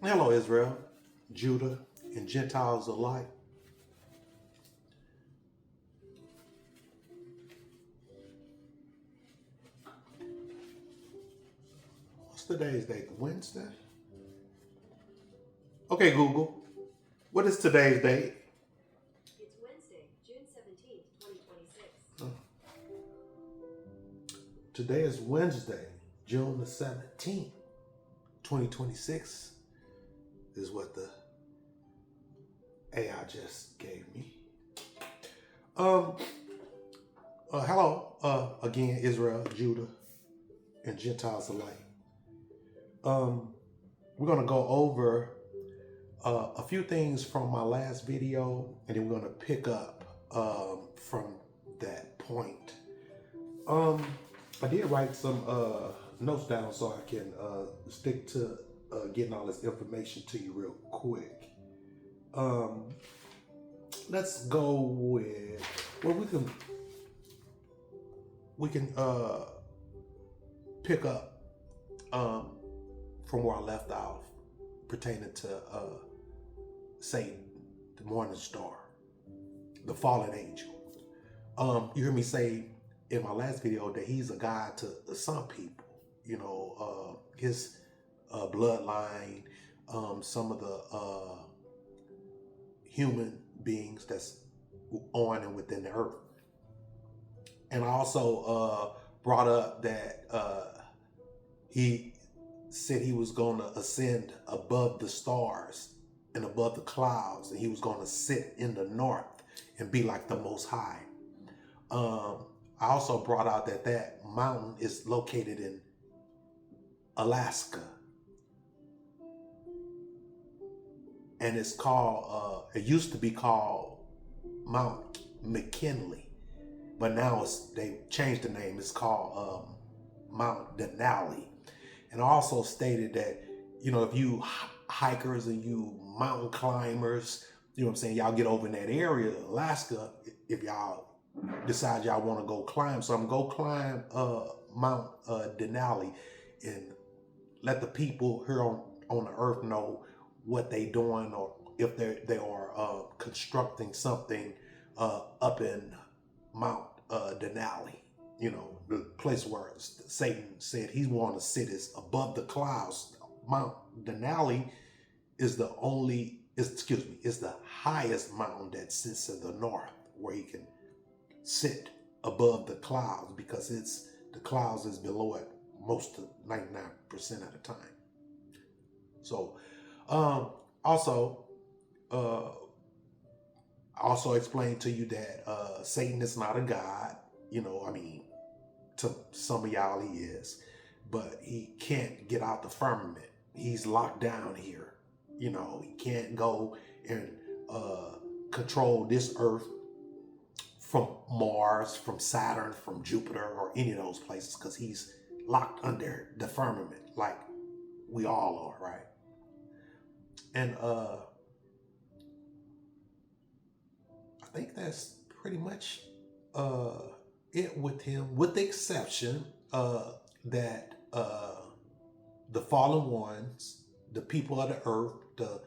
Hello, Israel, Judah, and Gentiles alike. What's today's date? Wednesday? Okay, Google. What is today's date? It's Wednesday, June 17th, 2026. Today is Wednesday, June the 17th, 2026 is what the AI just gave me. Um, Hello, again, Israel, Judah, and Gentiles alike. We're going to go over a few things from my last video, and then we're going to pick up from that point. I did write some notes down so I can stick to getting all this information to you real quick. Let's go with we can pick up from where I left off pertaining to Satan, the morning star, the fallen angel. You hear me say in my last video that he's a god to some people. You know, his bloodline, some of the human beings that's on and within the earth. And I also brought up that he said he was going to ascend above the stars and above the clouds, and he was going to sit in the north and be like the Most High. I also brought out that mountain is located in Alaska, and it's called, it used to be called Mount McKinley, but now they changed the name. It's called Mount Denali. And I also stated that, you know, if you hikers and you mountain climbers, you know what I'm saying, y'all get over in that area, Alaska, if y'all decide y'all want to go climb something, go climb Mount Denali and let the people here on the earth know what they doing, or if they are constructing something up in Mount Denali. You know, the place where Satan said he wanted to sit is above the clouds. Mount Denali is the highest mountain that sits in the north, where he can sit above the clouds, because the clouds is below it most of 99% of the time. So also I also explained to you that Satan is not a god. You know, I mean, to some of y'all he is, but he can't get out the firmament. He's locked down here. You know, he can't go and control this earth from Mars, from Saturn, from Jupiter, or any of those places, because he's locked under the firmament like we all are, right? And I think that's pretty much it with him, with the exception that the fallen ones, the people of the earth, the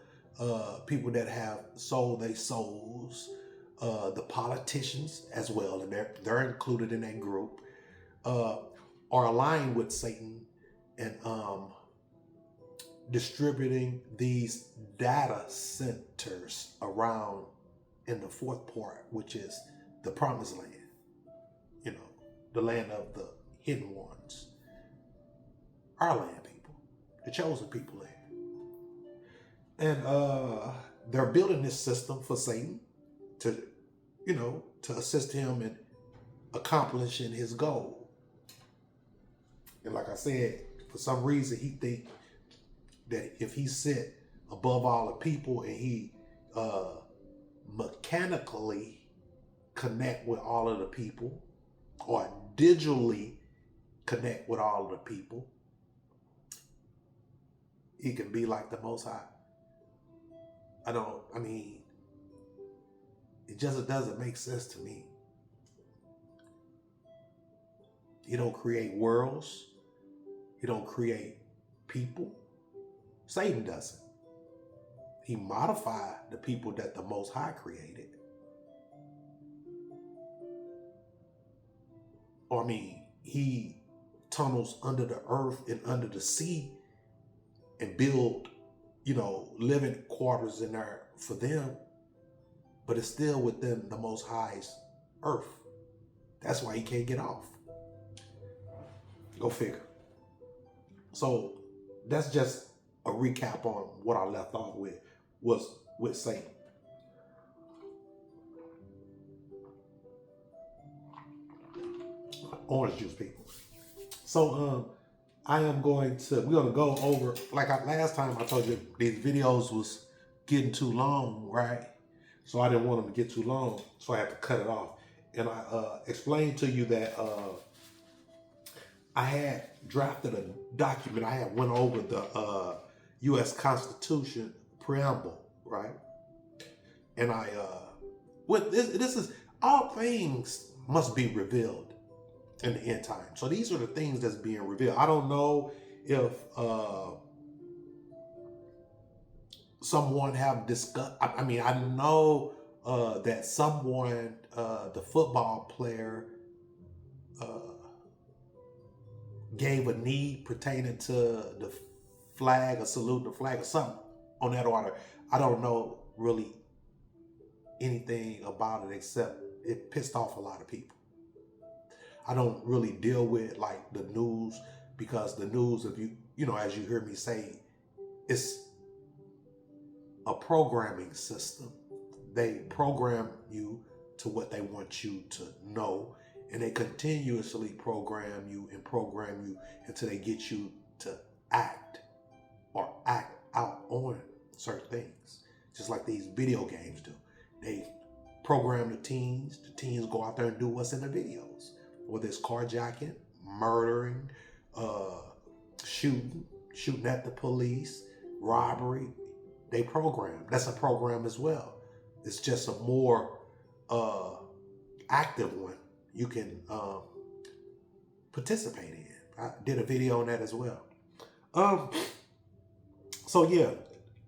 people that have sold their souls, the politicians as well, and they're included in that group, are aligned with Satan and distributing these data centers around in the fourth part, which is the promised land, you know, the land of the hidden ones, our land people, the chosen people land. And they're building this system for Satan to, you know, to assist him in accomplishing his goal. And like I said, for some reason he think that if he sit above all the people and he mechanically connect with all of the people, or digitally connect with all of the people, he can be like the Most High. It just doesn't make sense to me. He don't create worlds. He don't create people. Satan doesn't. He modified the people that the Most High created. Or he tunnels under the earth and under the sea and build, living quarters in there for them, but it's still within the Most High's earth. That's why he can't get off. Go figure. So that's just a recap on what I left off was with Satan. Orange juice, people. So we're gonna go over, last time I told you these videos was getting too long, right? So I didn't want them to get too long, so I had to cut it off. And I explained to you that I had drafted a document. I had went over the U.S. Constitution preamble, right? And this is all things must be revealed in the end time. So these are the things that's being revealed. I don't know if someone have discussed. I know that someone, the football player, gave a knee pertaining to the flag, or salute the flag, or something on that order. I don't know really anything about it except it pissed off a lot of people. I don't really deal with the news, because the news, if as you hear me say, it's a programming system. They program you to what they want you to know, and they continuously program you until they get you to act out on certain things, just like these video games do. They program the teens go out there and do what's in the videos, whether it's carjacking, murdering, shooting at the police, robbery. They program. That's a program as well. It's just a more active one you can participate in. I did a video on that as well. So yeah,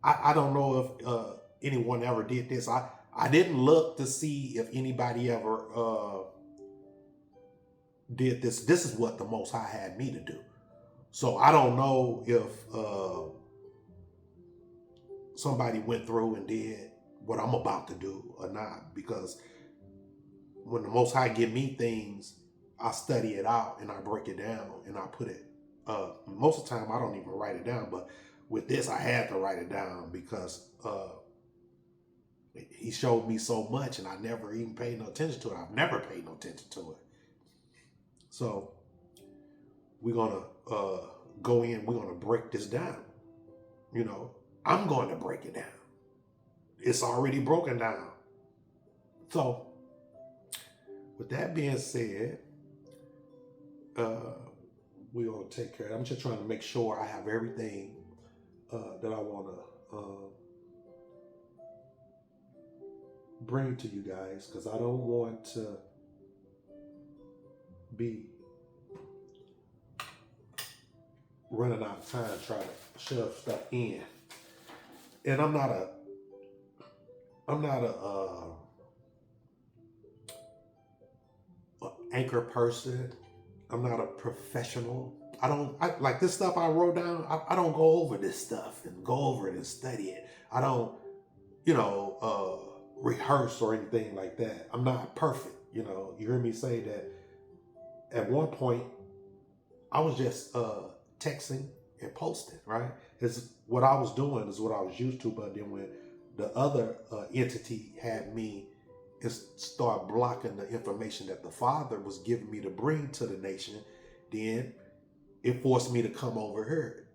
I don't know if anyone ever did this. I didn't look to see if anybody ever did this. This is what the Most High had me to do. So I don't know if somebody went through and did what I'm about to do or not, because when the Most High give me things, I study it out and I break it down and I put it, most of the time I don't even write it down, but with this I had to write it down because he showed me so much and I never even paid no attention to it. I've never paid no attention to it. So we're going to go in, we're going to break this down. I'm going to break it down. It's already broken down. So with that being said, we're going to take care of it. I'm just trying to make sure I have everything that I want to bring to you guys, because I don't want to be running out of time trying to shove stuff in. And I'm not a anchor person. I'm not a professional. I like this stuff I wrote down. I don't go over this stuff and go over it and study it. I don't, rehearse or anything like that. I'm not perfect. You hear me say that at one point I was just texting and posting, right? It's what I was doing is what I was used to. But then when the other entity had me and start blocking the information that the Father was giving me to bring to the nation, then it forced me to come over here.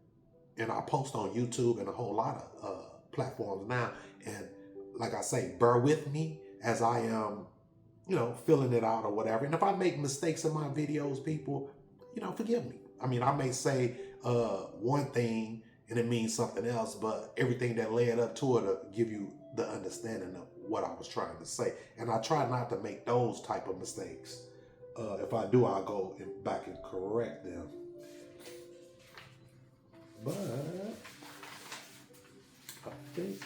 And I post on YouTube and a whole lot of platforms now. And like I say, bear with me as I am, filling it out or whatever. And if I make mistakes in my videos, people, forgive me. I may say one thing and it means something else, but everything that led up to it will give you the understanding of what I was trying to say. And I try not to make those type of mistakes. If I do, I'll go back and correct them. But I think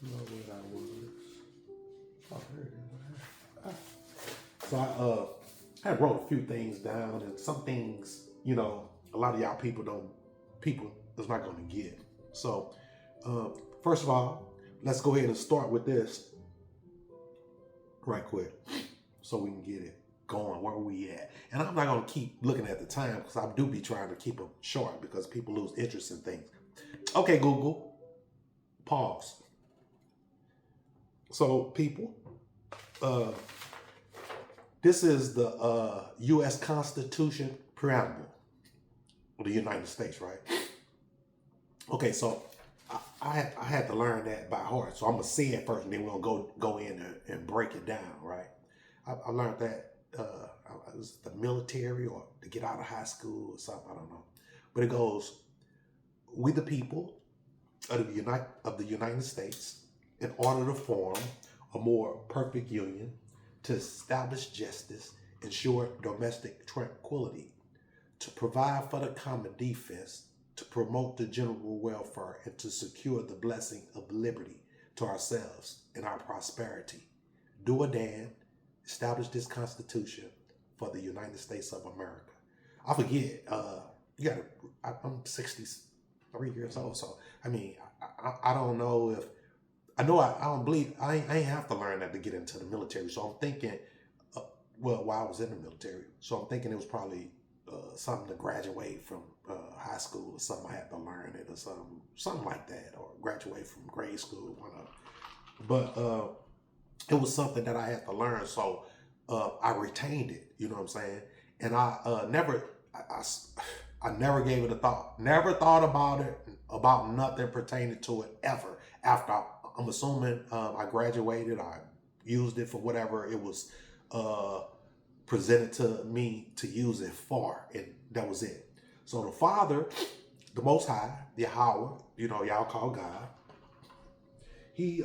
know where that was. Oh, there it is. So I wrote a few things down, and some things, a lot of y'all people is not going to get. So first of all, let's go ahead and start with this right quick, so we can get it going. Where we at? And I'm not going to keep looking at the time because I do be trying to keep them short because people lose interest in things. Okay, Google, pause. So people, this is the U.S. Constitution preamble of the United States, right? Okay, so I had to learn that by heart. So I'm gonna say it first, and then we're gonna go in and break it down, right? I learned that it was the military or to get out of high school or something. I don't know, but it goes: "We the people of the United States, in order to form a more perfect union, to establish justice, ensure domestic tranquility, to provide for the common defense, to promote the general welfare, and to secure the blessing of liberty to ourselves and our prosperity, do ordain, establish this Constitution for the United States of America." I forget, I'm 63 years old, so I mean, I don't know if, I don't believe, I ain't have to learn that to get into the military. So I'm thinking, while I was in the military, so I'm thinking it was probably something to graduate from high school or something. I had to learn it or something like that, or graduate from grade school, one of them. But it was something that I had to learn, so I retained it. You know what I'm saying? And I never gave it a thought. Never thought about nothing pertaining to it ever. After I'm assuming I graduated, I used it for whatever it was presented to me to use it for, and that was it. So the Father, the Most High, Yahweh, y'all call God, He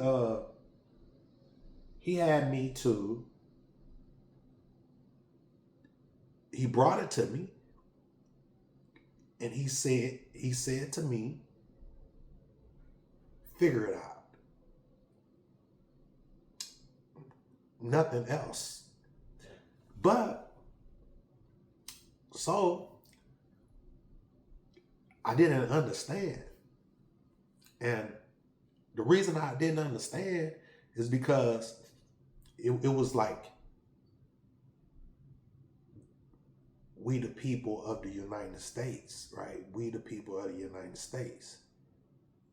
had me to. He brought it to me, and he said to me, figure it out. Nothing else. But, so, I didn't understand. And the reason I didn't understand is because it was like, we the people of the United States, right? We the people of the United States.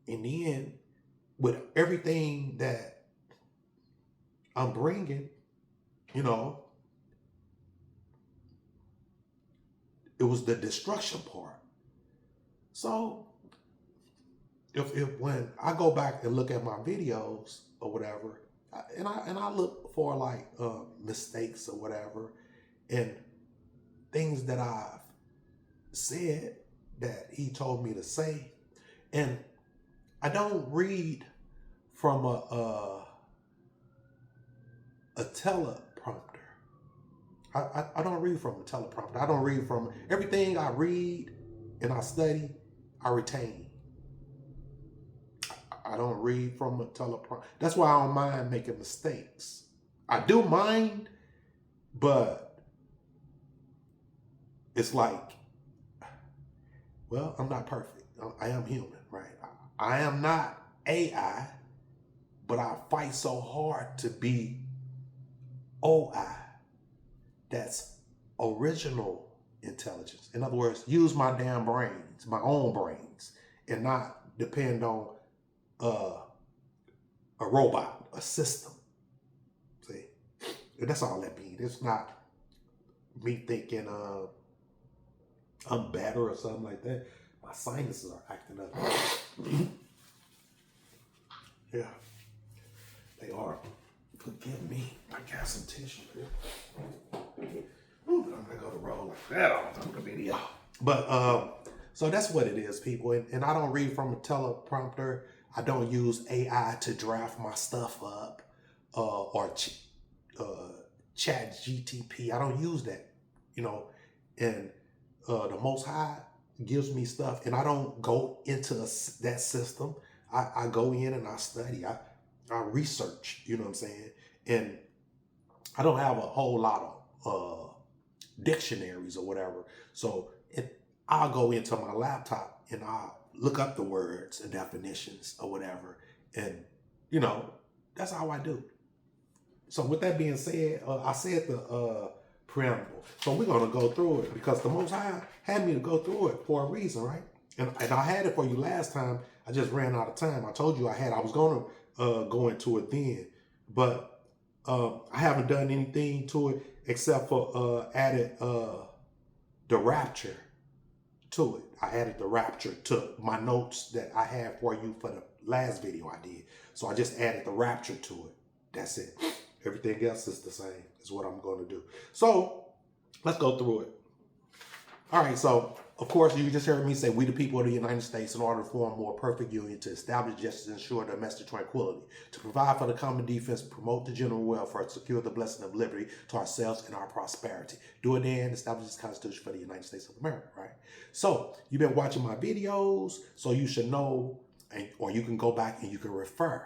In the end, with everything that I'm bringing, it was the destruction part. So if when I go back and look at my videos or whatever, and I look for like mistakes or whatever, and things that I've said that he told me to say, and I don't read from a teleprompter. I don't read from a teleprompter. I don't read from everything I read and I study, I retain. I don't read from a teleprompter. That's why I don't mind making mistakes. I do mind, but it's like, well, I'm not perfect. I am human, right? I am not AI, but I fight so hard to be OI. That's original intelligence. In other words, use my damn brains, my own brains, and not depend on a robot, a system. See, that's all that means. It's not me thinking I'm better or something like that. My sinuses are acting up. Yeah, they are. Forgive me. I got some tissue here. Ooh, but I'm gonna go to roll like that all the video. But so that's what it is, people. And I don't read from a teleprompter. I don't use AI to draft my stuff up or chat GTP. I don't use that, And the Most High, gives me stuff, and I don't go into that system. I go in and I study. I research. You know what I'm saying? And I don't have a whole lot of dictionaries or whatever. So I'll go into my laptop and I'll look up the words and definitions or whatever. And, that's how I do. So with that being said, I said the preamble. So we're going to go through it because the Most High had me to go through it for a reason, right? And I had it for you last time. I just ran out of time. I told you I was going to go into it then. But I haven't done anything to it except for added the rapture to it. I added the rapture to my notes that I had for you for the last video I did. So I just added the rapture to it. That's it. Everything else is the same, is what I'm going to do. So let's go through it. All right, so of course you just heard me say we the people of the United States in order to form a more perfect union, to establish justice, ensure domestic tranquility, to provide for the common defense, promote the general welfare, secure the blessing of liberty to ourselves and our prosperity. Do it and establish this Constitution for the United States of America, right? So you've been watching my videos, so you should know, or you can go back and you can refer.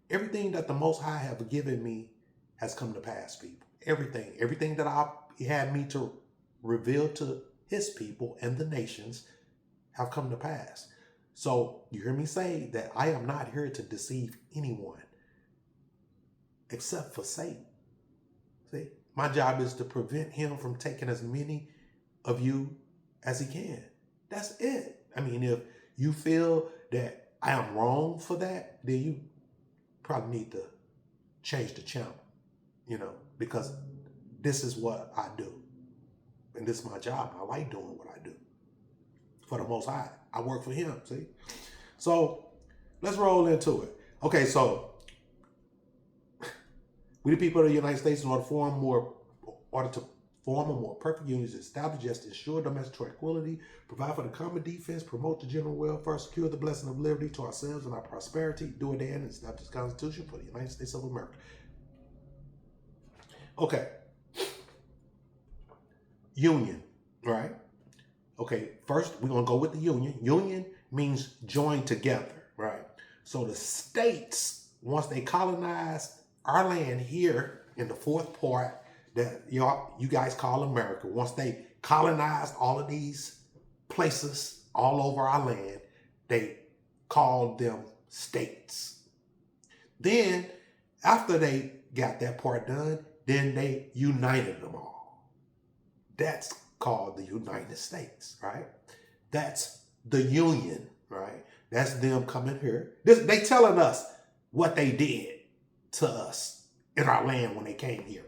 Everything that the Most High have given me has come to pass, people. Everything that He had me to reveal to His people and the nations have come to pass. So you hear me say that I am not here to deceive anyone except for Satan. See, my job is to prevent him from taking as many of you as he can. That's it. I mean, if you feel that I am wrong for that, then you probably need to change the channel, because this is what I do. And this is my job. I like doing what I do for the Most High. I work for Him, see? So let's roll into it. Okay, so we the people of the United States in order to form a more perfect union, to establish justice, ensure domestic tranquility, provide for the common defense, promote the general welfare, secure the blessing of liberty to ourselves and our prosperity, do it and establish the Constitution for the United States of America. Okay. Union, right? Okay, first we're going to go with the union. Union means join together, right? So the states, once they colonized our land here in the fourth part that you guys call America, once they colonized all of these places all over our land, they called them states. Then, after they got that part done, then they united them all. That's called the United States, right? That's the union, right? That's them coming here. They telling us what they did to us in our land when they came here.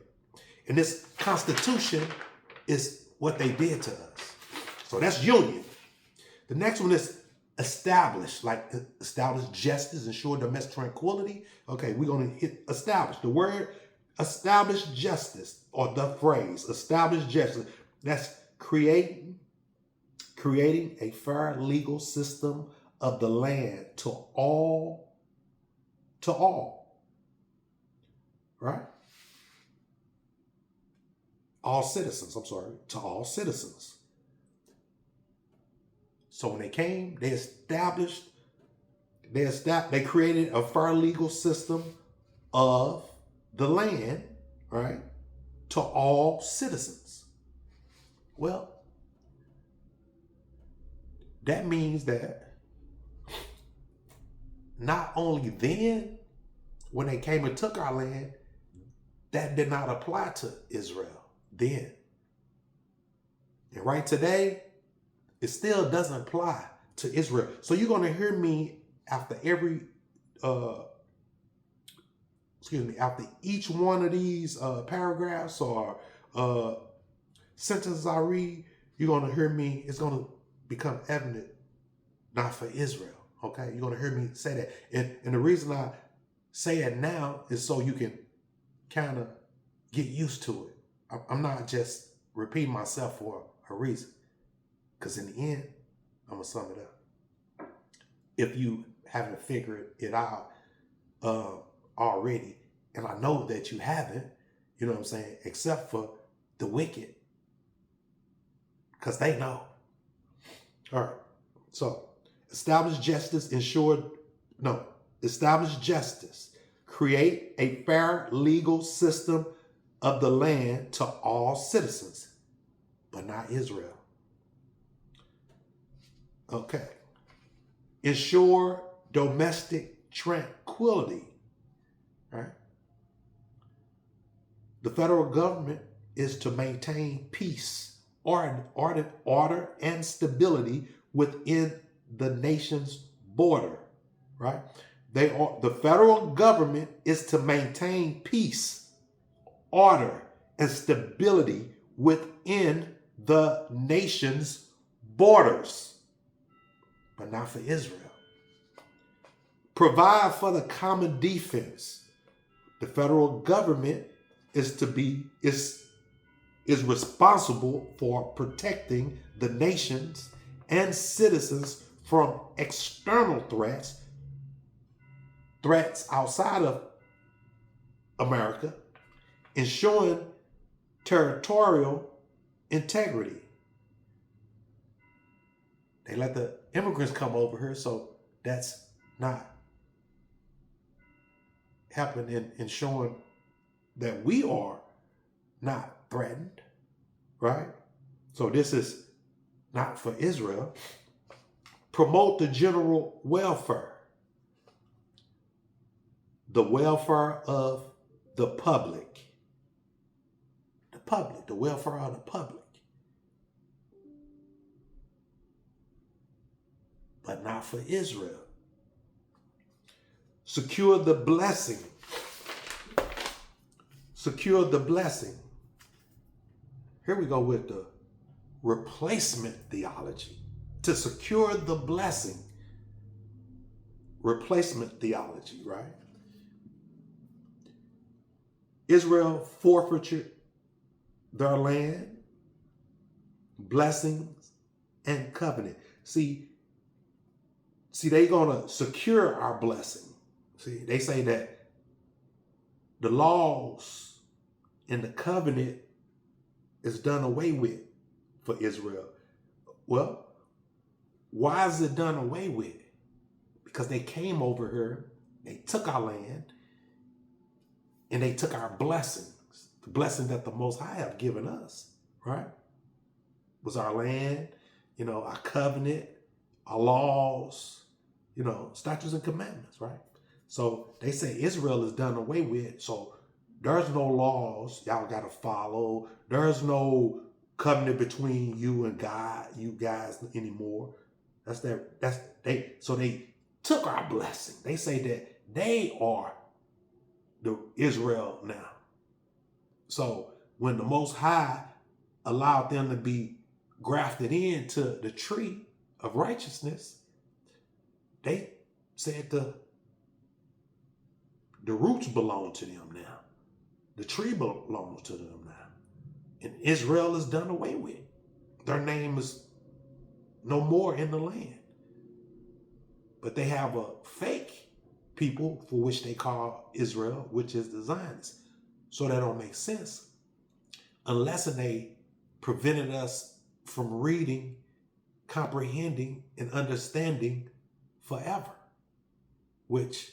And this Constitution is what they did to us. So that's union. The next one is establish, like establish justice, ensure domestic tranquility. Okay, we're going to hit establish. The word establish justice, or the phrase establish justice. That's creating a fair legal system of the land to all, right? All citizens, to all citizens. So when they came, they created a fair legal system of the land, right, to all citizens. Well, that means that not only then, when they came and took our land, that did not apply to Israel then. And right today, it still doesn't apply to Israel. So you're going to hear me after after each one of these paragraphs or sentences I read, you're going to hear me, it's going to become evident, not for Israel, okay? You're going to hear me say that. And the reason I say it now is so you can kind of get used to it. I'm not just repeating myself for a reason, because in the end, I'm going to sum it up. If you haven't figured it out already, and I know that you haven't, you know what I'm saying, except for the wicked, because they know. All right. So, establish justice, establish justice. Create a fair legal system of the land to all citizens, but not Israel. Okay. Ensure domestic tranquility. Right? The federal government is to maintain peace, order and stability within the nation's border. Right? The federal government is to maintain peace, order, and stability within the nation's borders, but not for Israel. Provide for the common defense. The federal government is responsible for protecting the nations and citizens from external threats outside of America, ensuring territorial integrity. They let the immigrants come over here, so that's not helping in ensuring that we are not threatened, right? So this is not for Israel. Promote the general welfare, the welfare of the public. The welfare of the public. But not for Israel. Secure the blessing. Secure the blessing. Here we go with the replacement theology. To secure the blessing. Replacement theology, right? Israel forfeited their land, blessings, and covenant. See, they're going to secure our blessing. See, they say that the laws and the covenant is done away with for Israel. Well, why is it done away with? Because they came over here, they took our land, and they took our blessings. The blessing that the Most High have given us, right? Was our land, our covenant, our laws, statutes and commandments, right? So they say Israel is done away with. So there's no laws y'all got to follow. There's no covenant between you and God, you guys anymore. So they took our blessing. They say that they are the Israel now. So when the Most High allowed them to be grafted into the tree of righteousness, they said the roots belong to them now. The tree belongs to them now. And Israel is done away with. Their name is no more in the land. But they have a fake people for which they call Israel, which is the Zionists. So that don't make sense unless they prevented us from reading, comprehending, and understanding forever, which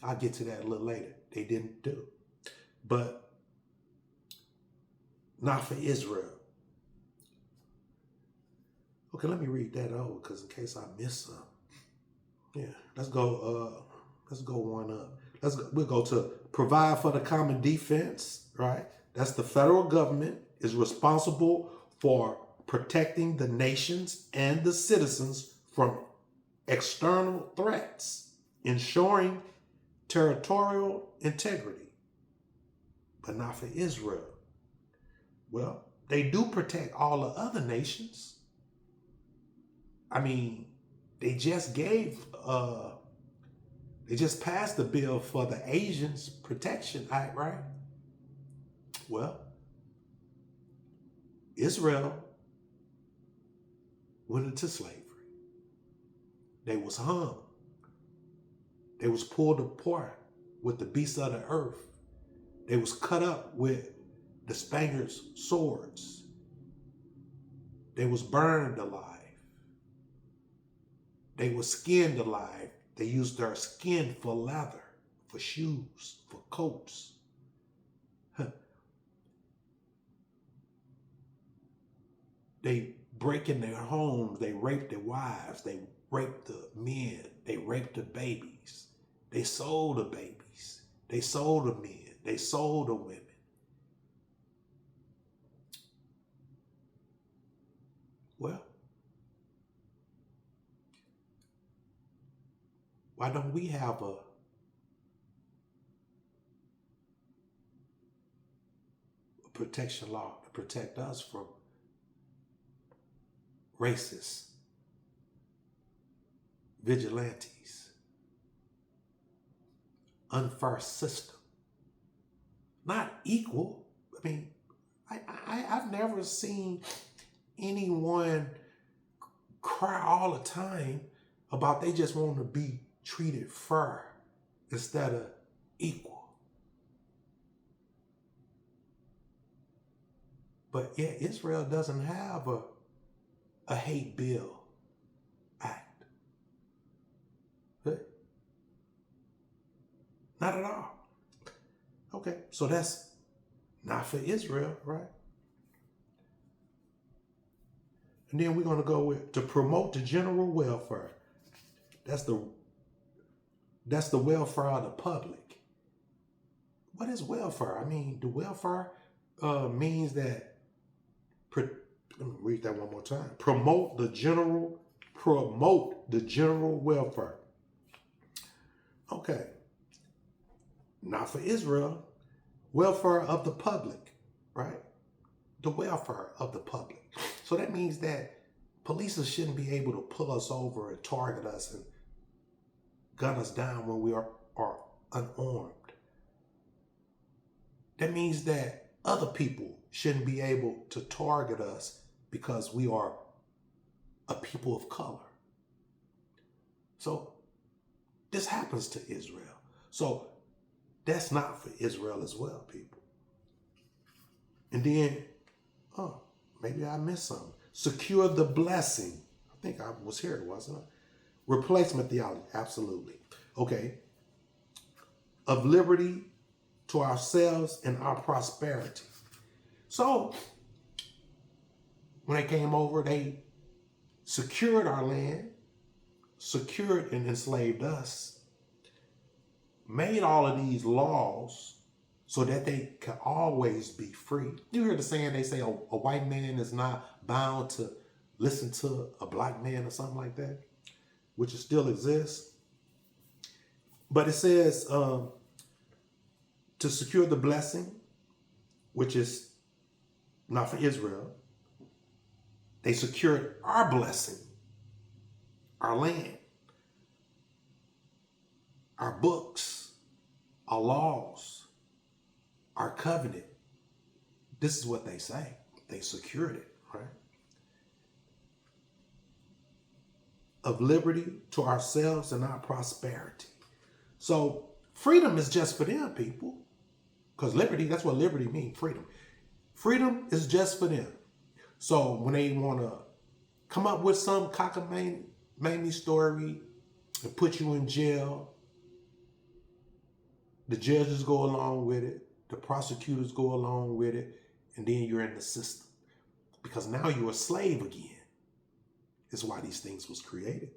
I'll get to that a little later. They didn't do. But not for Israel. Okay, let me read that over because in case I miss something. Yeah, let's go one up. We'll go to provide for the common defense, right? That's the federal government is responsible for protecting the nations and the citizens from external threats, ensuring territorial integrity, but not for Israel. Well, they do protect all the other nations. I mean, they just passed the bill for the Asians Protection Act, right? Well, Israel went into slavery. They was hung. They was pulled apart with the beasts of the earth. They was cut up with the Spaniards' swords. They was burned alive. They were skinned alive. They used their skin for leather, for shoes, for coats. They break in their homes. They rape their wives. They rape the men. They rape the babies. They sold the babies. They sold the men. They sold the women. Well, why don't we have a protection law to protect us from racists, vigilantes, unfair system? Not equal. I mean, I've never seen anyone cry all the time about they just want to be treated fair instead of equal. But yeah, Israel doesn't have a hate bill act. Not at all. Okay, so that's not for Israel, right? And then we're going to go with to promote the general welfare. That's the welfare of the public. What is welfare? I mean, the welfare means that, let me read that one more time. Promote the general welfare. Okay. Not for Israel. Welfare of the public, right? The welfare of the public. So that means that police shouldn't be able to pull us over and target us and gun us down when we are unarmed. That means that other people shouldn't be able to target us because we are a people of color. So this happens to Israel. So that's not for Israel as well, people. And then, maybe I missed something. Secure the blessing. I think I was here, wasn't I? Replacement theology, absolutely. Okay. Of liberty to ourselves and our prosperity. So, when they came over, they secured our land, secured and enslaved us, made all of these laws so that they can always be free. You hear the saying, they say a white man is not bound to listen to a black man or something like that, which still exists. But it says to secure the blessing, which is not for Israel. They secured our blessing, our land, our books, our laws, our covenant. This is what they say. They secured it, right? Of liberty to ourselves and our prosperity. So freedom is just for them, people. Because liberty, that's what liberty means, freedom. Freedom is just for them. So when they want to come up with some cockamamie story and put you in jail, the judges go along with it, the prosecutors go along with it, and then you're in the system. Because now you're a slave again. That's why these things was created.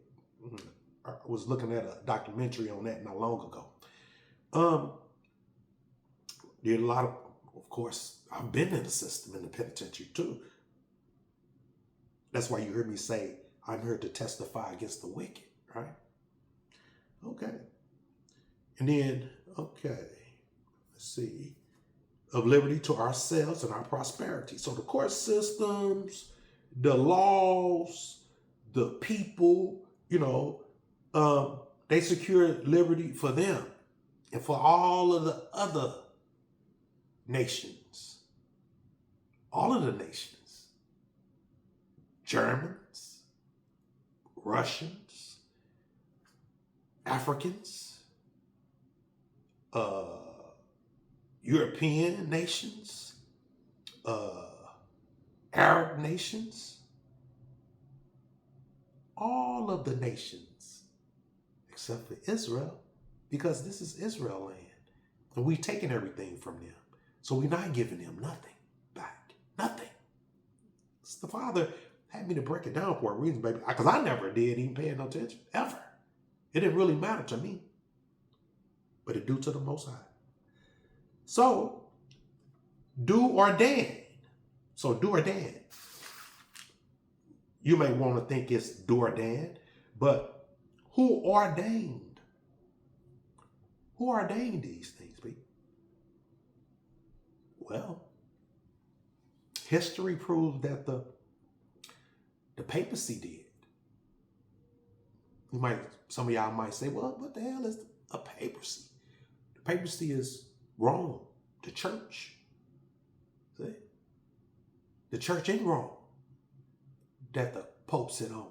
I was looking at a documentary on that not long ago. Did a lot of course, I've been in the system, in the penitentiary too. That's why you heard me say, I'm here to testify against the wicked, right? Okay. And then, okay, let's see. Of liberty to ourselves and our prosperity. So the court systems, the laws, the people, they secure liberty for them and for all of the other nations. All of the nations. Germans, Russians, Africans, European nations, Arab nations, all all of the nations except for Israel, because this is Israel land. And we've taken everything from them. So we're not giving them nothing back. Nothing. It's the Father had me to break it down for a reason, baby. Because I never did even pay no attention, ever. It didn't really matter to me. But it do to the Most High. So, do ordain. So, do ordain. You may want to think it's do ordain, but who ordained? Who ordained these things, people? Well, history proves that the papacy did. Some of y'all might say, well, what the hell is a papacy? The papacy is Rome, the church. See? The church in Rome that the Pope sit on.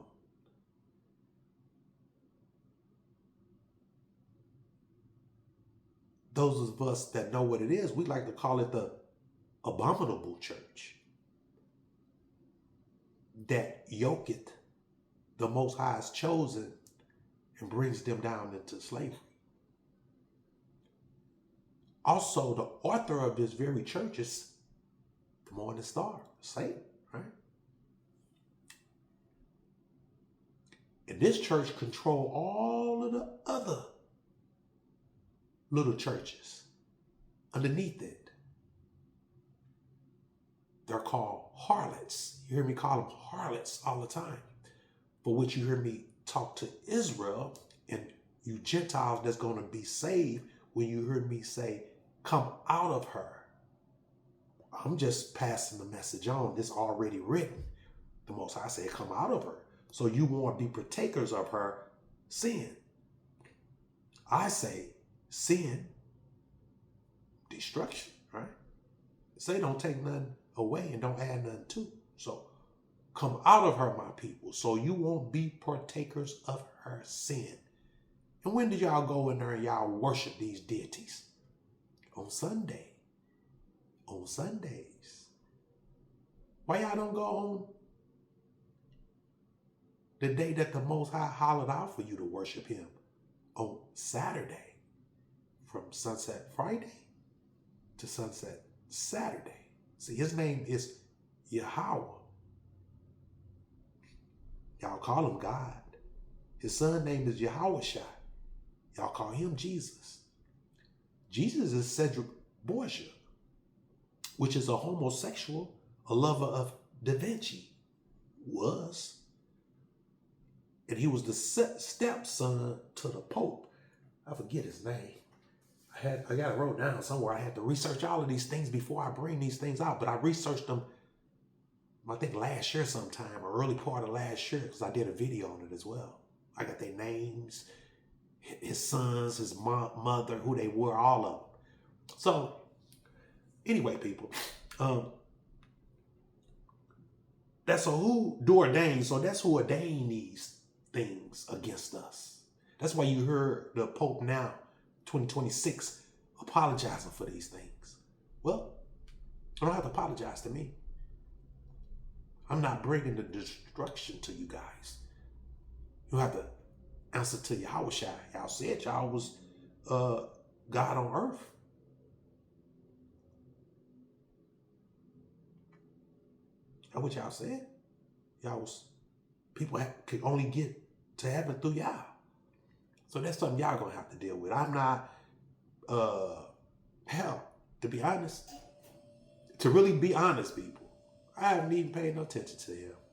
Those of us that know what it is, we like to call it the abominable church. That yoketh the Most High's chosen and brings them down into slavery. Also, the author of this very church is the morning star, Satan, right? And this church control all of the other little churches underneath it. They're called harlots. You hear me call them harlots all the time. For which you hear me talk to Israel and you Gentiles that's going to be saved when you hear me say, come out of her. I'm just passing the message on. It's already written. The Most High said, come out of her. So you won't be partakers of her sin. I say sin, destruction, right? Say don't take nothing away and don't add nothing to. So come out of her, my people, so you won't be partakers of her sin. And when did y'all go in there and y'all worship these deities? On Sunday. On Sundays. Why y'all don't go on the day that the Most High hollered out for you to worship him? On Saturday. From sunset Friday to sunset Saturday. See, his name is Yahweh. Y'all call him God. His son name is Yahushua. Y'all call him Jesus. Jesus is Cedric Borgia, which is a homosexual, a lover of Da Vinci. Was. And he was the stepson to the Pope. I forget his name. I got it wrote down somewhere. I had to research all of these things before I bring these things out. But I researched them, I think last year sometime, or early part of last year, because I did a video on it as well. I got their names, his sons, his mother, who they were, all of them. So, anyway, people, that's who ordained. So that's who ordained these things against us. That's why you heard the Pope now, 2026, apologizing for these things. Well, I don't have to apologize to me. I'm not bringing the destruction to you guys. You have to answer to Yahushua. Y'all said y'all was God on earth. That's what y'all said. Y'all was, people could only get to heaven through y'all. So that's something y'all gonna have to deal with. I'm not, hell, to be honest, to really be honest, people, I haven't even paid no attention to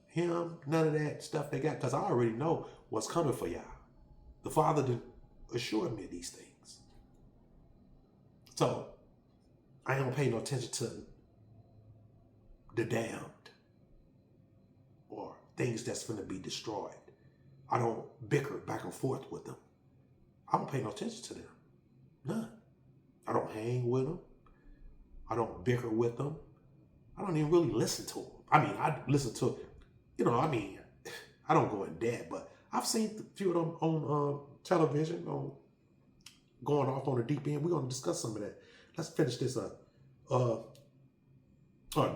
him, none of that stuff they got, because I already know what's coming for y'all. The Father assured me of these things. So I ain't gonna pay no attention to the damned or things that's gonna be destroyed. I don't bicker back and forth with them. I don't pay no attention to them. None. I don't hang with them. I don't bicker with them. I don't even really listen to them. I mean, I listen to, I don't go in depth, but I've seen a few of them on television, going off on the deep end. We're going to discuss some of that. Let's finish this up.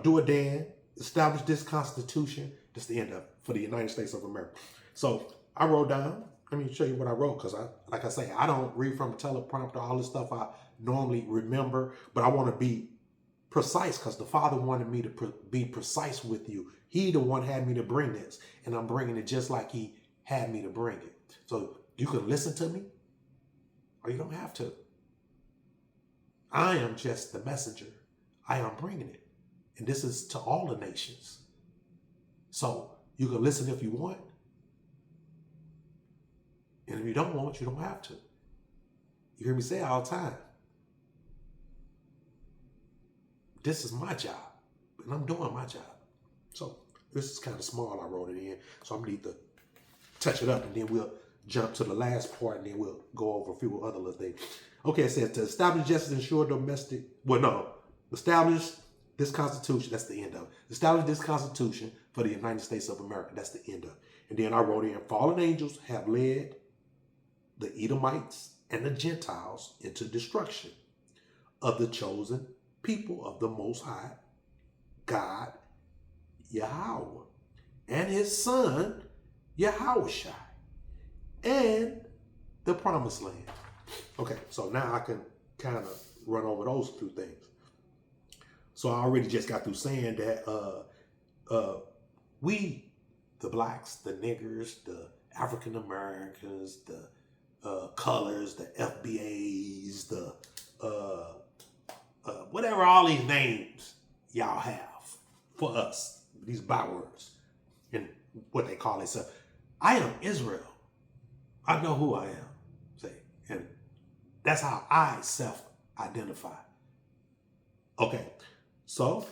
Do a Dan, establish this Constitution. That's the end of it for the United States of America. So I wrote down. Let me show you what I wrote because like I say, I don't read from a teleprompter. All this stuff I normally remember, but I want to be precise because the Father wanted me to be precise with you. He the one had me to bring this, and I'm bringing it just like He had me to bring it. So you can listen to me, or you don't have to. I am just the messenger. I am bringing it, and this is to all the nations. So you can listen if you want. And if you don't want, you don't have to. You hear me say it all the time. This is my job, and I'm doing my job. So this is kind of small. I wrote it in, so I'm gonna need to touch it up, and then we'll jump to the last part, and then we'll go over a few other little things. Okay, it says to establish justice, ensure domestic. Well, no, establish this Constitution. That's the end of it. Establish this Constitution for the United States of America. That's the end of it. And then I wrote in, fallen angels have led the Edomites and the Gentiles into destruction of the chosen people of the Most High, God, Yahweh, and His Son, Yahushua, and the Promised Land. Okay, so now I can kind of run over those two things. So I already just got through saying that we, the blacks, the niggers, the African Americans, the colors, the FBAs, the whatever all these names y'all have for us, these bywords and what they call themselves. I am Israel. I know who I am. Say, and that's how I self-identify. Okay, so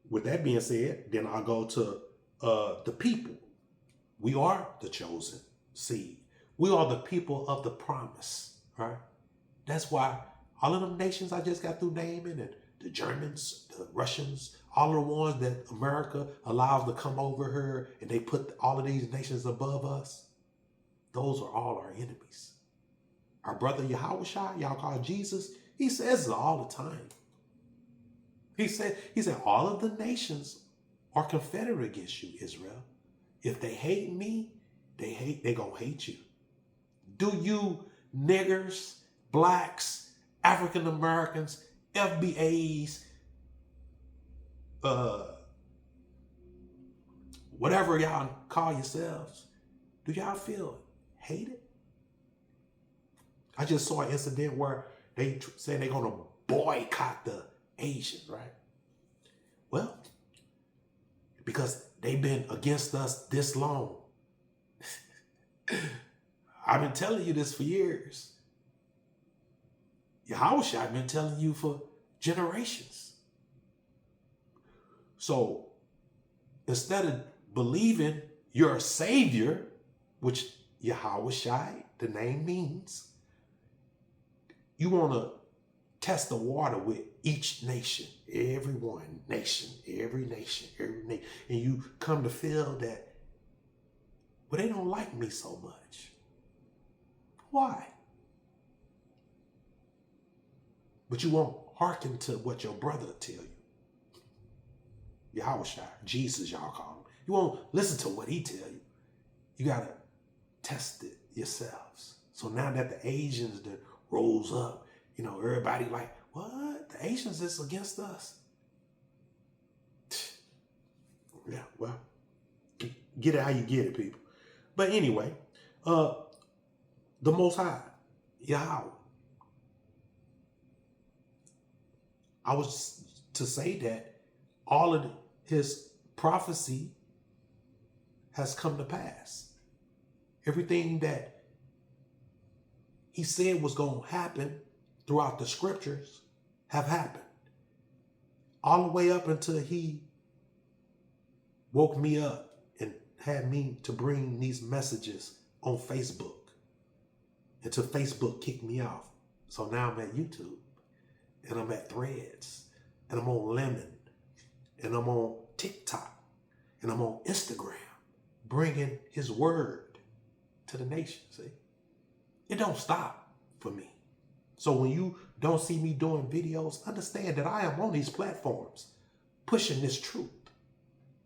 with that being said, then I'll go to the people. We are the chosen seed. We are the people of the promise, right? That's why all of them nations I just got through naming, and the Germans, the Russians, all of the ones that America allows to come over here, and they put all of these nations above us, those are all our enemies. Our brother Yahushua, y'all call Jesus, he says it all the time. He said, all of the nations are confederate against you, Israel. If they hate me, they gonna hate you. Do you niggers, blacks, African Americans, FBAs, whatever y'all call yourselves, do y'all feel hated? I just saw an incident where they said they're gonna boycott the Asians, right? Well, because they've been against us this long. I've been telling you this for years. Yahushua, I've been telling you for generations. So instead of believing you're a savior, which Yahushua, the name means, you want to test the water with each nation, every nation, and you come to feel that, well, they don't like me so much. Why? But you won't hearken to what your brother tell you. Yahushua, Jesus, y'all call him. You won't listen to what he tell you. You got to test it yourselves. So now that the Asians that rose up, everybody like, what? The Asians is against us? Yeah, well, get it how you get it, people. But anyway, the Most High, Yahweh. I was to say that all of his prophecy has come to pass. Everything that he said was going to happen throughout the scriptures have happened. All the way up until he woke me up and had me to bring these messages on Facebook. Until Facebook kicked me off. So now I'm at YouTube. And I'm at Threads. And I'm on Lemon. And I'm on TikTok. And I'm on Instagram. Bringing his word to the nation. See? It don't stop for me. So when you don't see me doing videos, understand that I am on these platforms pushing this truth.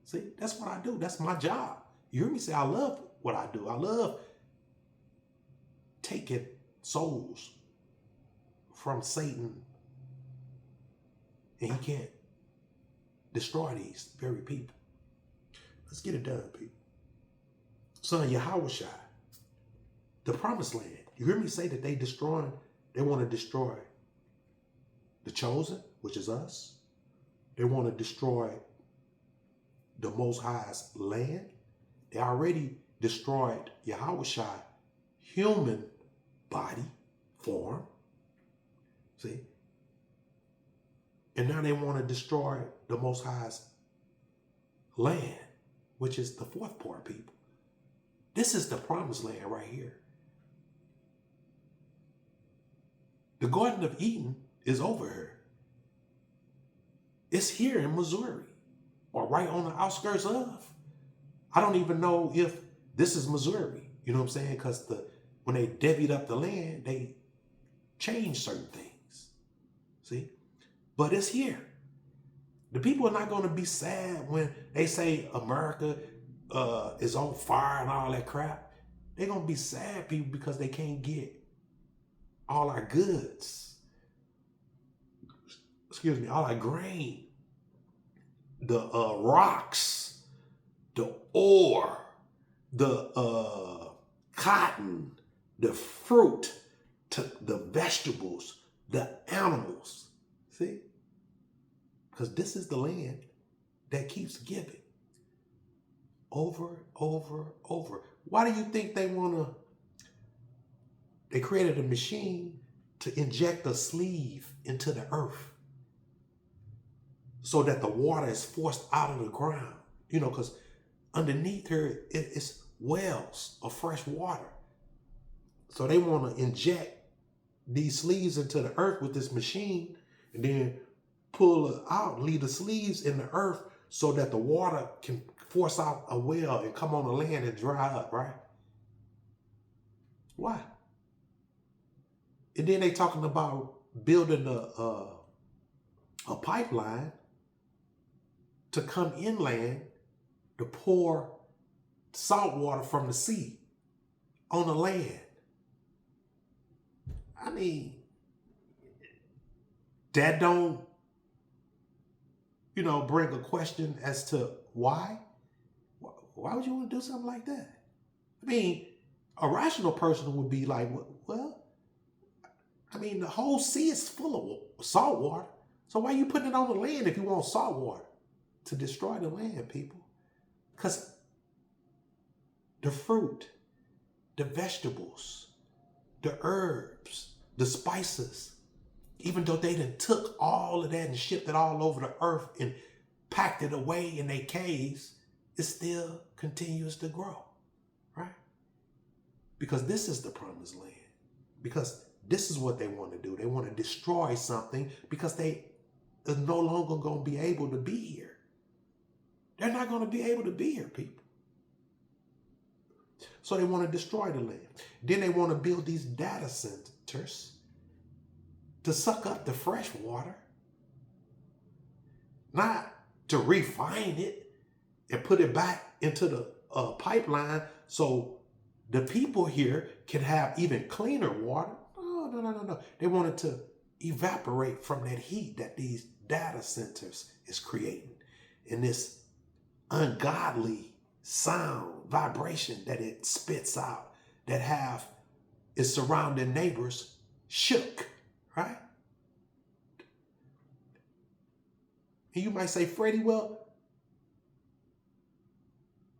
See, that's what I do. That's my job. You hear me say, I love what I do. I love taking souls from Satan, and he can't destroy these very people. Let's get it done, people. Son, Yahushua, the promised land. You hear me say that they want to destroy the chosen, which is us. They want to destroy the Most High's land. They already destroyed Yahushua human body form. See? And now they want to destroy the Most High's land, which is the fourth part, people. This is the promised land right here. The Garden of Eden is over here. It's here in Missouri, or right on the outskirts of. I don't even know if this is Missouri. You know what I'm saying? Because when they divvied up the land, they changed certain things. See? But it's here. The people are not going to be sad when they say America is on fire and all that crap. They're going to be sad, people, because they can't get all our goods. Excuse me, all our grain, the rocks, the ore, the cotton, the fruit, the vegetables, the animals. See? Because this is the land that keeps giving. Over. Why do you think they created a machine to inject a sleeve into the earth so that the water is forced out of the ground? You know, because underneath here, it's wells of fresh water. So they want to inject these sleeves into the earth with this machine and then pull it out, leave the sleeves in the earth so that the water can force out a well and come on the land and dry up, right? Why? And then they talking about building a pipeline to come inland to pour salt water from the sea on the land. I mean, that don't, bring a question as to why? Why would you want to do something like that? I mean, a rational person would be like, well, I mean, the whole sea is full of salt water. So why are you putting it on the land if you want salt water? To destroy the land, people. Because the fruit, the vegetables, the herbs, the spices, even though they done took all of that and shipped it all over the earth and packed it away in their caves, it still continues to grow, right? Because this is the promised land. Because this is what they want to do. They want to destroy something because they are no longer going to be able to be here. They're not going to be able to be here, people. So they want to destroy the land. Then they want to build these data centers to suck up the fresh water, not to refine it and put it back into the pipeline so the people here can have even cleaner water. No. They wanted to evaporate from that heat that these data centers is creating and this ungodly sound, vibration that it spits out that have its surrounding neighbors shook, right? And you might say, Freddie, well,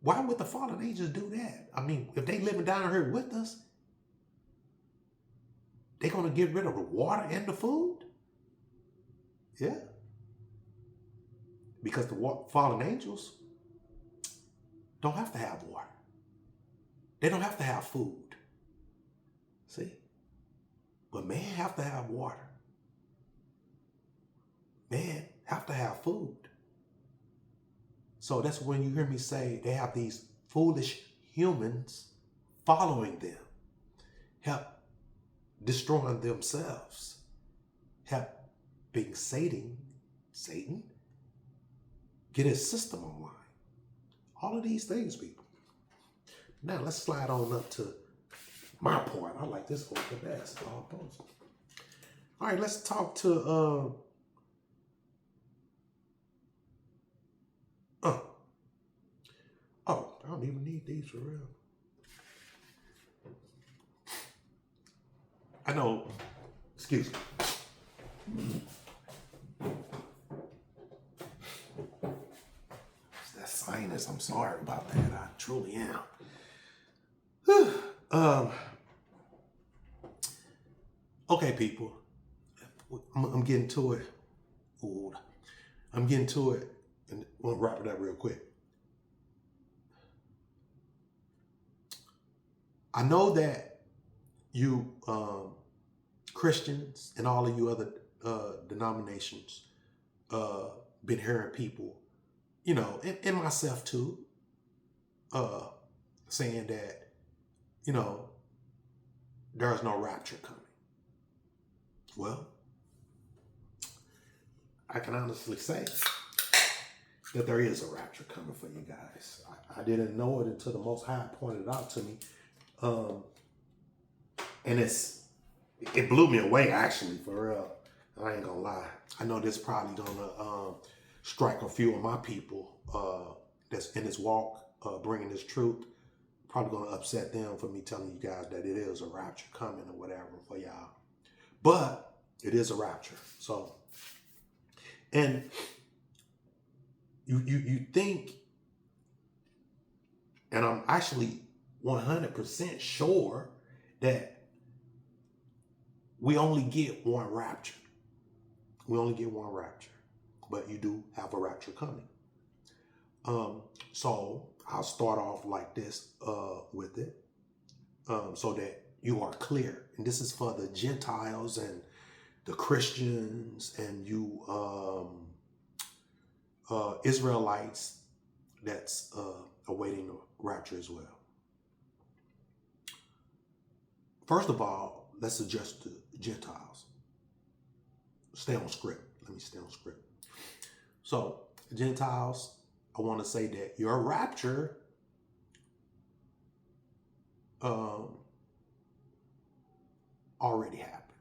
why would the fallen angels do that? I mean, if they living down here with us, they're going to get rid of the water and the food? Yeah. Because the fallen angels don't have to have water. They don't have to have food. See? But man have to have water. Man have to have food. So that's when you hear me say they have these foolish humans following them, help destroying themselves, helping Satan get his system online. All of these things, people. Now let's slide on up to my part. I like this one the best. All right, let's talk to oh, I don't even need these for real. I know, excuse me. It's that sinus. I'm sorry about that. I truly am. Okay, people. I'm getting to it. Ooh, I'm getting to it, and we'll wrap it up real quick. I know that you Christians and all of you other denominations been hearing people, you know, and myself too, saying that, you know, there's no rapture coming. Well, I can honestly say that there is a rapture coming for you guys. I didn't know it until the Most High pointed it out to me. And it blew me away, actually, for real. I ain't gonna lie. I know this probably gonna strike a few of my people that's in this walk, bringing this truth. Probably gonna upset them for me telling you guys that it is a rapture coming or whatever for y'all. But it is a rapture. So, and you think, and I'm actually 100% sure that we only get one rapture. We only get one rapture, but you do have a rapture coming. So I'll start off like this with it, so that you are clear. And this is for the Gentiles and the Christians and you Israelites that's awaiting the rapture as well. First of all, let's address the Gentiles. Stay on script. Let me stay on script. So, Gentiles, I want to say that your rapture already happened.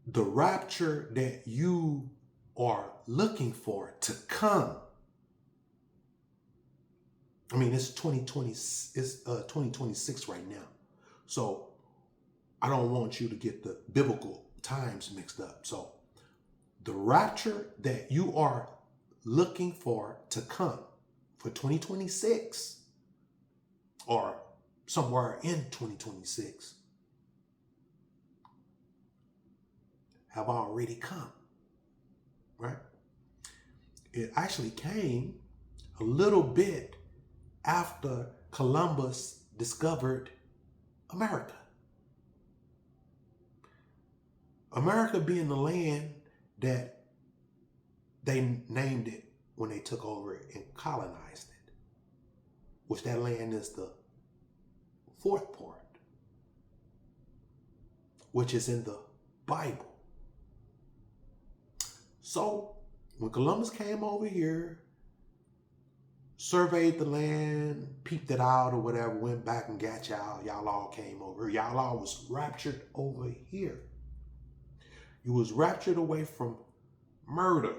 The rapture that you are looking for to come, I mean, it's 2026 right now. So I don't want you to get the biblical times mixed up. So the rapture that you are looking for to come for 2026 or somewhere in 2026 have already come, right? It actually came a little bit after Columbus discovered America. America being the land that they named it when they took over it and colonized it, which that land is the fourth part, which is in the Bible. So when Columbus came over here, surveyed the land, peeped it out or whatever, went back and got y'all. Y'all all came over. Y'all all was raptured over here. You was raptured away from murder,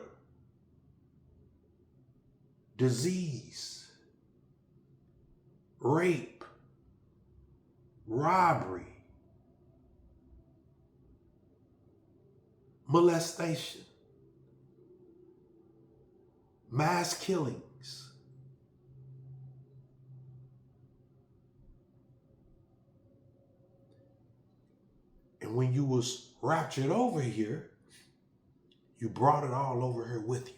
disease, rape, robbery, molestation, mass killings. And when you was raptured over here, you brought it all over here with you.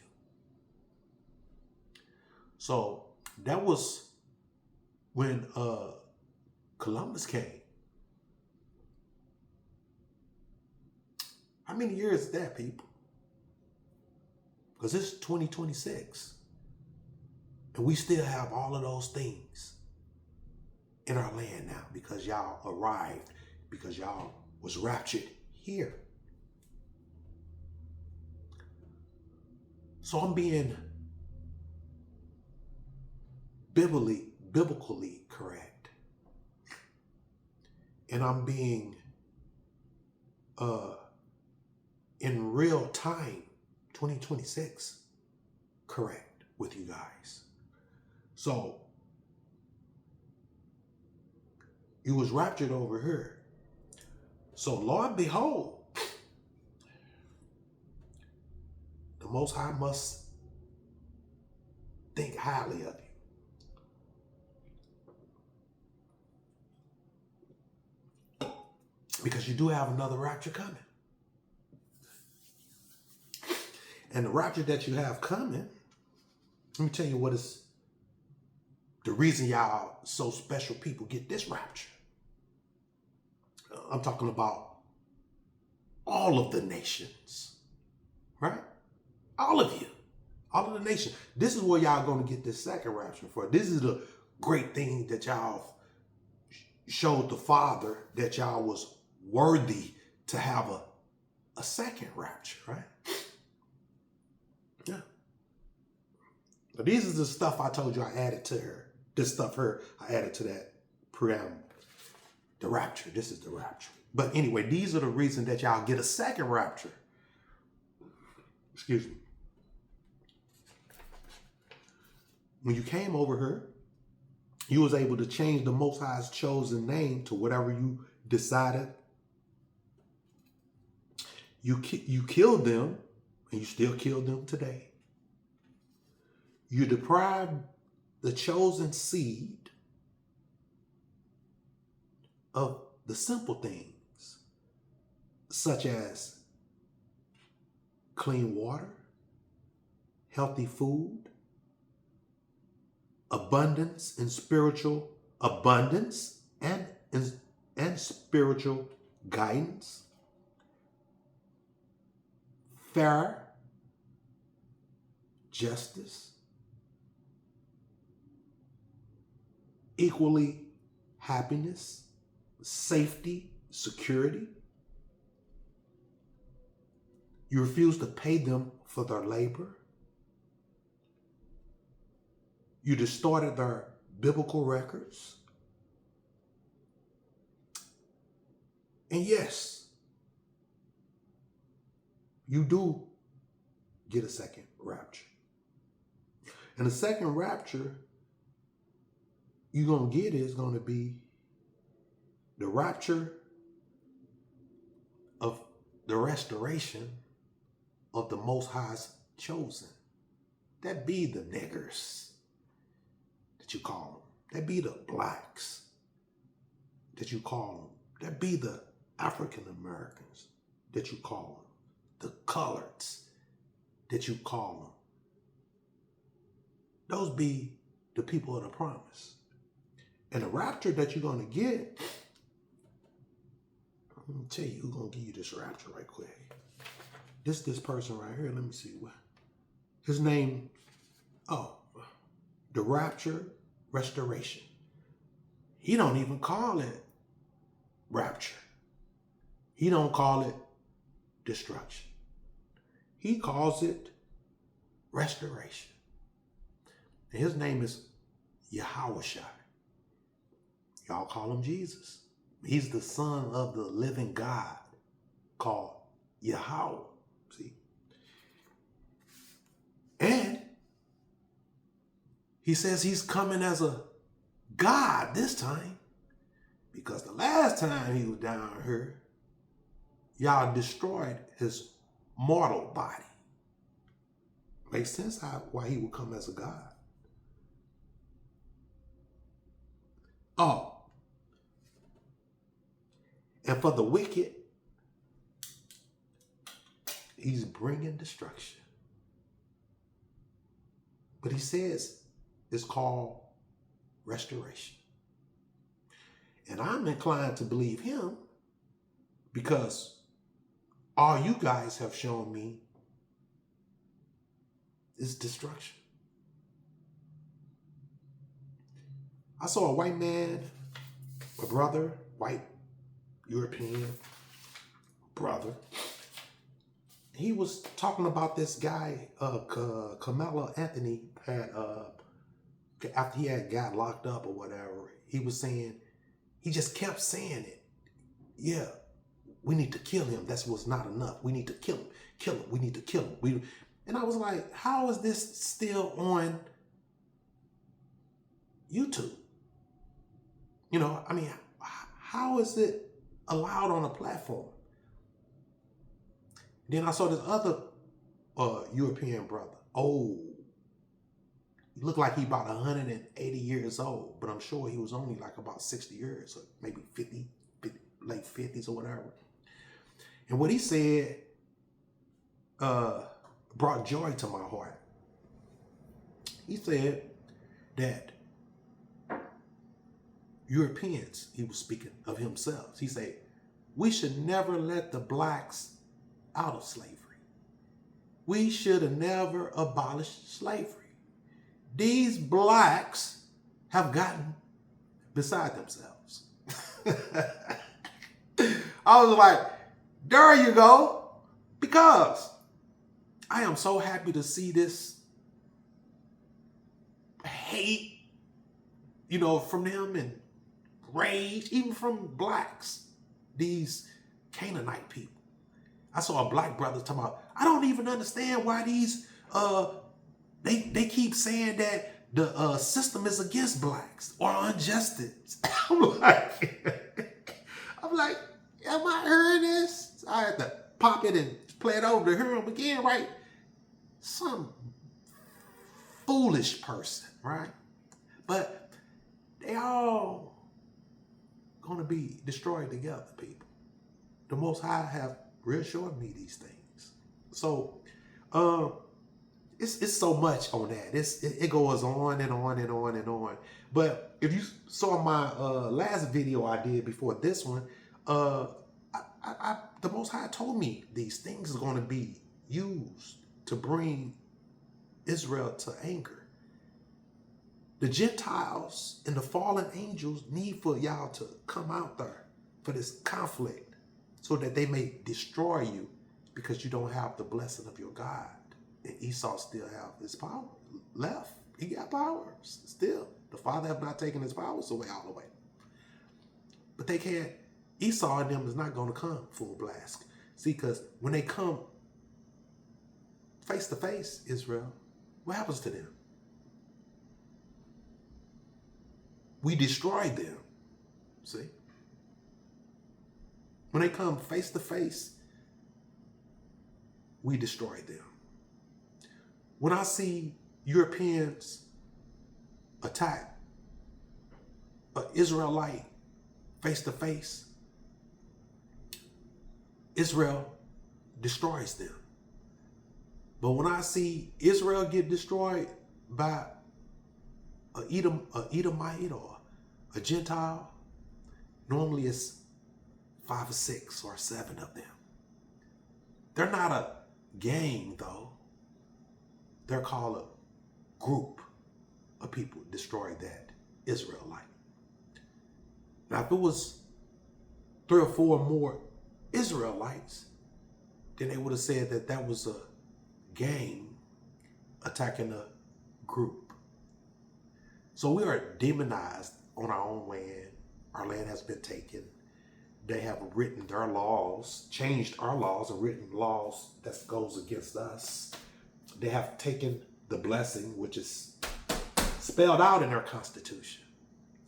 So that was when Columbus came. How many years is that, people? Because it's 2026. And we still have all of those things in our land now because y'all arrived, because y'all was raptured here. So I'm being biblically correct. And I'm being in real time, 2026, correct with you guys. So you was raptured over here. So lo and behold, the Most High must think highly of you. Because you do have another rapture coming. And the rapture that you have coming, let me tell you what is the reason y'all so special people get this rapture. I'm talking about all of the nations, right? All of you, all of the nations. This is where y'all going to get this second rapture for. This is the great thing that y'all showed the Father, that y'all was worthy to have a second rapture, right? Yeah. But these is the stuff I told you I added to her. This stuff here, I added to that preamble. The rapture. This is the rapture. But anyway, these are the reasons that y'all get a second rapture. Excuse me. When you came over here, you was able to change the Most High's chosen name to whatever you decided. You killed them, and you still kill them today. You deprived the chosen seed of the simple things, such as clean water, healthy food, abundance and spiritual abundance, and spiritual guidance, fair justice, equally happiness, safety, security. You refuse to pay them for their labor. You distorted their biblical records. And yes, you do get a second rapture. And the second rapture you're going to get is going to be the rapture of the restoration of the Most High's chosen. That be the niggers that you call them. That be the blacks that you call them. That be the African Americans that you call them. The coloreds that you call them. Those be the people of the promise. And the rapture that you're going to get, let me tell you who's going to give you this rapture right quick. This person right here, let me see what. His name, the rapture restoration. He don't even call it rapture. He don't call it destruction. He calls it restoration. And his name is Yahushua. Y'all call him Jesus. He's the son of the living God called Yahweh. See? And he says he's coming as a God this time, because the last time he was down here, y'all destroyed his mortal body. Makes sense why he would come as a God. Oh. And for the wicked, he's bringing destruction. But he says it's called restoration. And I'm inclined to believe him, because all you guys have shown me is destruction. I saw a white man, a brother, white European brother, he was talking about this guy, Carmelo Anthony had, after he had got locked up or whatever, he was saying, he just kept saying it. Yeah, we need to kill him. That's what's not enough. We need to kill him. We need to kill him. And I was like, how is this still on YouTube? You know, I mean, how is it allowed on a platform? Then I saw this other European brother. Oh, he looked like he about 180 years old, but I'm sure he was only like about 60 years, or maybe 50, late 50s or whatever. And what he said brought joy to my heart. He said that Europeans, he was speaking of himself, he said, we should never let the blacks out of slavery. We should have never abolished slavery. These blacks have gotten beside themselves. I was like, there you go. Because I am so happy to see this hate, you know, from them, and rage, even from blacks, these Canaanite people. I saw a black brother talking about, I don't even understand why these, they keep saying that the system is against blacks or injustice. I'm like, am I hearing this? So I had to pop it and play it over to hear him again, right? Some foolish person, right? But they all gonna be destroyed together, people. The Most High have reassured me these things. So, it's so much on that. It goes on and on and on and on. But if you saw my last video I did before this one, the Most High told me these things are going to be used to bring Israel to anger. The Gentiles and the fallen angels need for y'all to come out there for this conflict so that they may destroy you because you don't have the blessing of your God. And Esau still have his power left. He got powers still. The Father have not taken his powers away all the way. But they can't. Esau and them is not going to come full blast. See, because when they come face to face, Israel, what happens to them? We destroy them. See? When they come face to face, we destroy them. When I see Europeans attack an Israelite face to face, Israel destroys them. But when I see Israel get destroyed by a Edomite or a Gentile, normally it's 5 or 6 or 7 of them. They're not a gang, though. They're called a group of people destroyed that Israelite. Now, if it was 3 or 4 more Israelites, then they would have said that that was a gang attacking a group. So we are demonized on our own land. Our land has been taken. They have written their laws, changed our laws, and written laws that goes against us. They have taken the blessing, which is spelled out in our Constitution.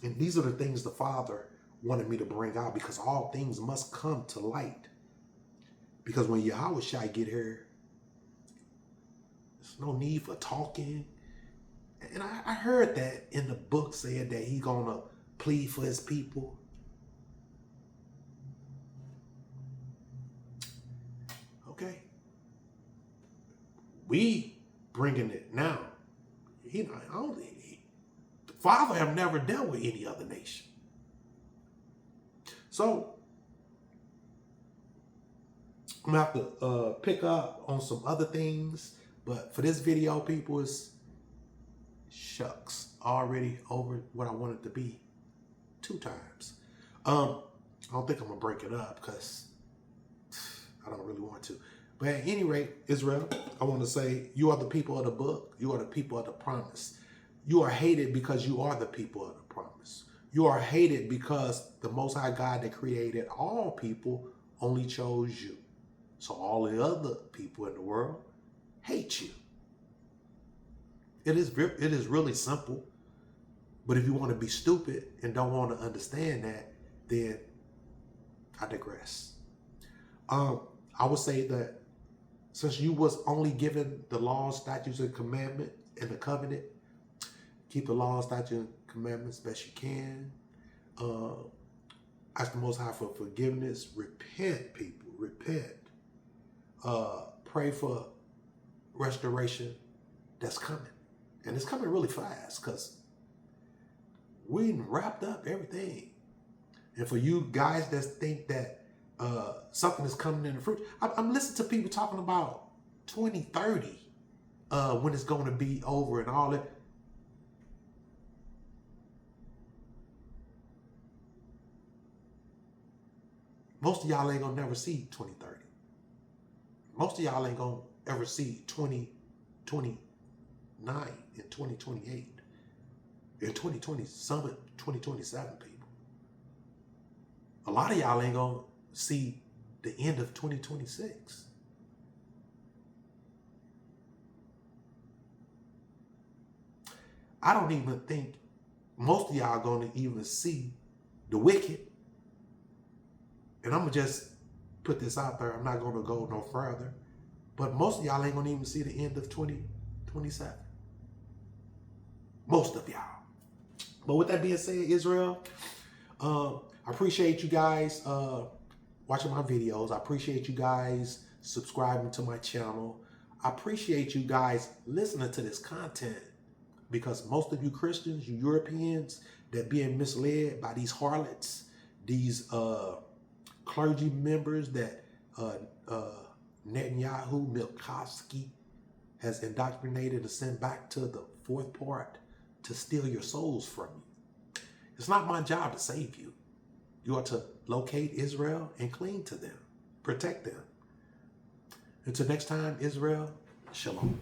And these are the things the Father wanted me to bring out, because all things must come to light. Because when Yahweh Shai get here, there's no need for talking. And I heard that in the book said that he's going to plead for his people. Okay. We bringing it now. The Father have never dealt with any other nation. So I'm going to have to pick up on some other things. But for this video, people, it's shucks, already over what I wanted to be 2 times. I don't think I'm going to break it up because I don't really want to. But at any rate, Israel, I want to say you are the people of the book. You are the people of the promise. You are hated because you are the people of the promise. You are hated because the Most High God that created all people only chose you. So all the other people in the world hate you. It is really simple. But if you want to be stupid and don't want to understand that, then I digress. I would say that since you was only given the laws, statutes, and commandment and the covenant, keep the laws, statutes, and commandments best you can. Ask the Most High for forgiveness. Repent, people. Repent. Pray for restoration that's coming. And it's coming really fast because we wrapped up everything. And for you guys that think that something is coming in the future, I'm listening to people talking about 2030 when it's going to be over and all that. Most of y'all ain't gonna never see 2030. Most of y'all ain't gonna ever see 2029 and 2028 and 2020, some 2027 people. A lot of y'all ain't gonna see the end of 2026. I don't even think most of y'all gonna even see the wicked. And I'm going to just put this out there. I'm not going to go no further. But most of y'all ain't going to even see the end of 2027. Most of y'all. But with that being said, Israel, I appreciate you guys watching my videos. I appreciate you guys subscribing to my channel. I appreciate you guys listening to this content. Because most of you Christians, you Europeans, that being misled by these harlots, these clergy members that Netanyahu Milkovsky has indoctrinated and sent back to the fourth part to steal your souls from you. It's not my job to save you. You are to locate Israel and cling to them, protect them. Until next time, Israel, shalom.